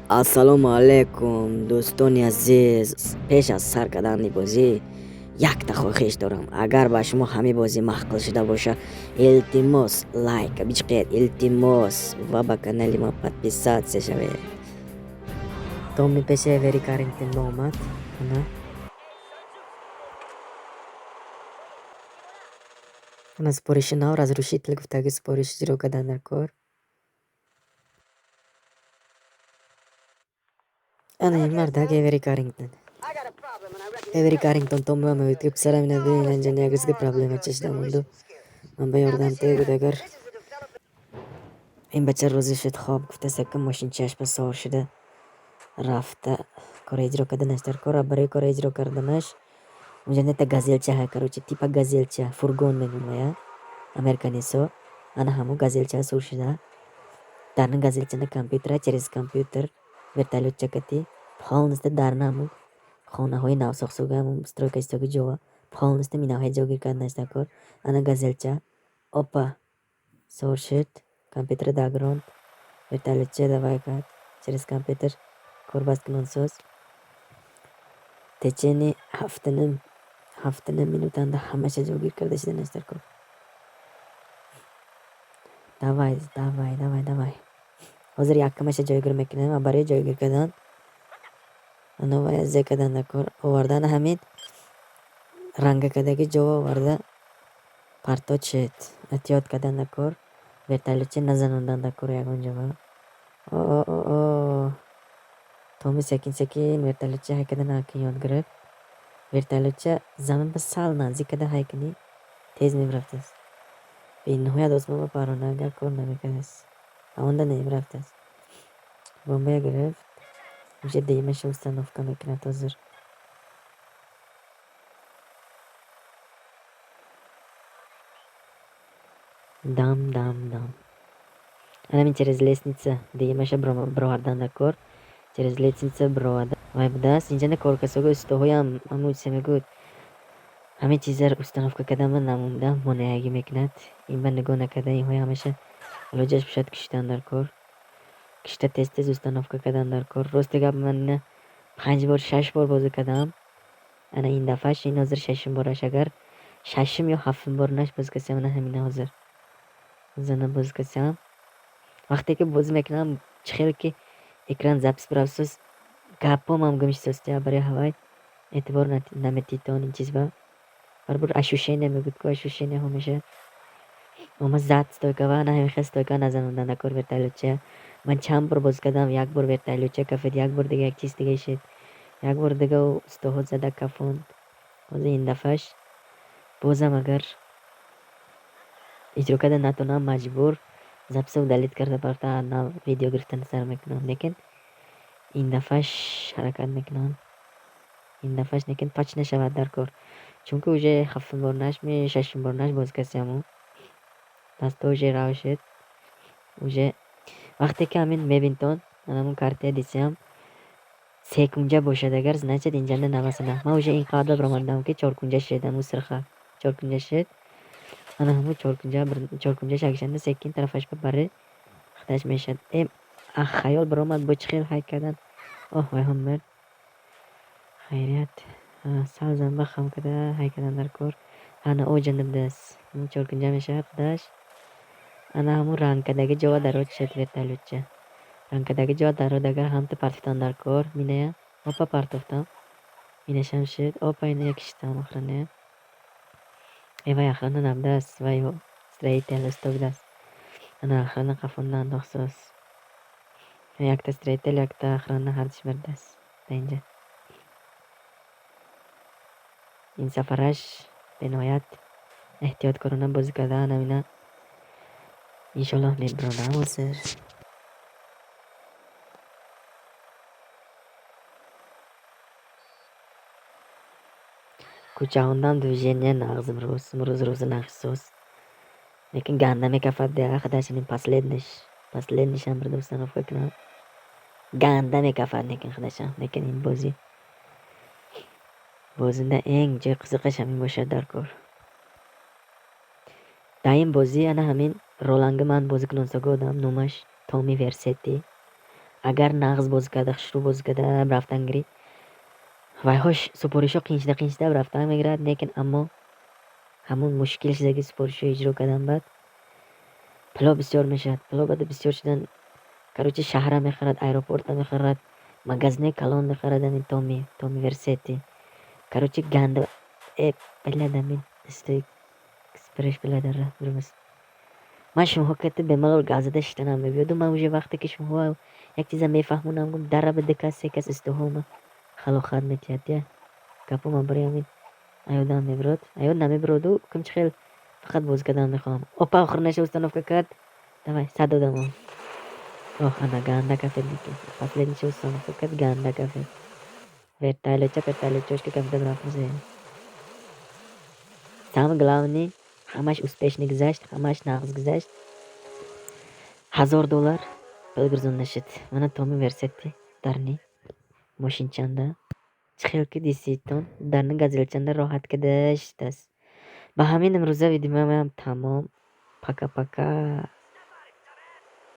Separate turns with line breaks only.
Assalomu alaykum do'stoni aziz. Pesh az sar кардани бозӣ якта хоҳиш дорам. Агар ба шумо ҳамин бозӣ махқул шуда боша, илтимос лайк бичиқед, илтимос ва ба канали ма подписатсия шавед. Томми пеше Эвери Каррингтон омад. Ана сипориши нав разрушитель гуфтаги сипориш иҷро кардан дар кор. Ана ин мардак Эвери Каррингтон. Эвери Каррингтон Томми мевед ки писарам ина бинин анҷани ягизга проблема чашида монду. Ман ба ёрдам тегуд агар ин бача розӣ шуд хоб гуфта секам мошинчиаш ба сор шуда рафта кора иҷро карданаш дар кор. Барои кора иҷро карданаш унҷа нета газелча ҳай короче типа газелча фургон меномая американисо. Ана ҳамон газелча сур шуда дарна газелчана компютера через компютер вертолётча кати полностью дарна ҳамон хонаҳои навсохсоги ҳамон стройка истоги ҷова полностью минаҳои ҷогир карданаш дар кор. Ана газелча опа сор шуд компютера дагронд вертолётча давай кард через компютер корбаст кунонсоз течени ҳафтаним минутанда ҳамаша ҷогир карда шуданаш дар кор. давай ҳозир яккамаша ҷойгир мекунем ва барои ҷойгир кардан ановая зе кардан дар кор овардан ҳамин рангакадаги ҷово оварда парточ шуд эҳтиёт кардан дар кор вертолётча назанондан дар кор ягон ҷоа. Томи секин вертолётча ҳай кардан акин ёд гирифт. Вертолётча замин ба сал наздик карда ҳай кунӣ тез мерафтаст. бениҳоят осмон мепаронад агар кор намекардас онда намерафтаст. бомбая гирифт уже димаша установка мекунад ҳозир. дам анамин через лестница димаша бировардан дар кор через лестница бироварда вай будааст инҷа на коркасоги устоҳоям ҳамусе мегӯд ҳамин чизар установка кардан ба намонда монеагӣ мекунад. ин ба нигоҳ накарда инҳои ҳамаша илоҷаш бошад кишидан дар кор кишта тез установка кардан дар кор. рости гап ман ина 6 бор бозӣ кардам. ана ин дафъаш ин ҳозир 6-ум бораш. агар 6-ум ё 7-ум борнаш бозӣ кардам ана ҳамина ҳозир зана бозӣ кардам. вақте ки бозӣ мекунам чӣ хел ки экран запис биравсоз гапом ҳам гум шидастия барои ҳавай эътибор наметид то он ин чиз ба барибир ощущение мегӯд ку ощущение ҳамеша ома зад стойкава ана ҳамихел стойка назанондан дар кор вертолётча. ман чанд бор бозӣ кардам. як бор вертолётча кафид як бор дига як чиз дига шид як бор дига устоҳод зада кафонд. ҳозир ин дафъаш бозам агар иҷро карда натонам маҷбур записа удалит карда барта нав видео гирифтан сар мекунам. лекин ин дафъаш ҳаракат мекунам. ин дафъаш лекин пач нашавад дар кор чунки уже 7-ум борнашми 6-ум борнаш бозӣ кардам. даста уже рав шуд. уже вақте ки ҳамин мебинтон анамон карта дисиям секунҷа бошад агар значит инҷанда навасана. ман уже ин қадр баромадам ки 4 кунҷа шуд. аму сирха 4 кунҷа шуд. ана ҳамун 4 кунҷаш якшанда секин тарафаш ба бари худаш мешад. хаёл баромад бо чӣ хел ҳай кардан. вай ҳам мерд хайрият сал занба хам карда ҳай кардан дар кор. ана о ҷанибдааст 4 кунҷа мешавад худаш. ана ҳамун ранкадаги ҷоа дарод шуд вертолётча. ранкадаги ҷоа дарод агар ҳамта партофтан дар кор миная опа партофтам минашам шуд опа ина якиштам охрана вай охрана набдааст вай строитель истогидааст. ана охрана қафонда андохтааст. якта строитель якта охрана ҳардиш мардааст да инҷа. ин сафараш бениҳоят эҳтиёткорона бозӣ карда анамина иншоллоҳ мебаронам ҳозир. кӯчаҳондам движение нағз имрӯз рӯзи нақшсоз. лекин ганда мекафад дега худаш ин последнишам бурда установка кунам. ганда мекафад лекин худашам. лекин ин бозинда энг ҷои қизиқаш ҳамин бошад дар кор. дар ин бозӣ ана ҳамин роланги ман бозӣ кунонсоги одам номаш Томи Версетти агар нағз бозӣ карда хушрӯ бозӣ карда рафтан гирӣ вайҳош супоришҳо қинчида рафтан мегирад, лекин аммо ҳамон мушкил чизе ки супоришҳо иҷро кардан баъд пуло бисёр мешавад. Пуло баъди бисёр шудан короче шаҳра мехарад, аэропорта мехарад, магазине калон мехарад, амин Томи Версети. Короче ганда беладамин стоит экспресс беладарра дурмаст. Ман шумоҳо катта бемалол газада шиданам мебиёду. Ман уже вақте ки шумоҳо як чиза мефаҳмонам гум дараба декас секас истиҳома халохат метиҳад я. Гапома барои ҳамин аёдам мебирод. Аёд намебироду кумчи хел фақат бозӣ кардан мехоҳам. Опа охир наша установка кард. Давай сад додам. Ох, ана ганда кафе дики. Последница установка кард ганда кафе. Вертолетчошка кафеда рафтем. Самое главное, ҳамаш успешно гузашт, ҳамаш нағз гузашт. $1000 пул гурзонда шуд. Мана Томи Версети дарни мошинчанда. Чӣ хел ки диситон дарни газелчанда роҳат кардаш аст. Ба ҳамин имрӯза видеоам тамом. Пока-пока.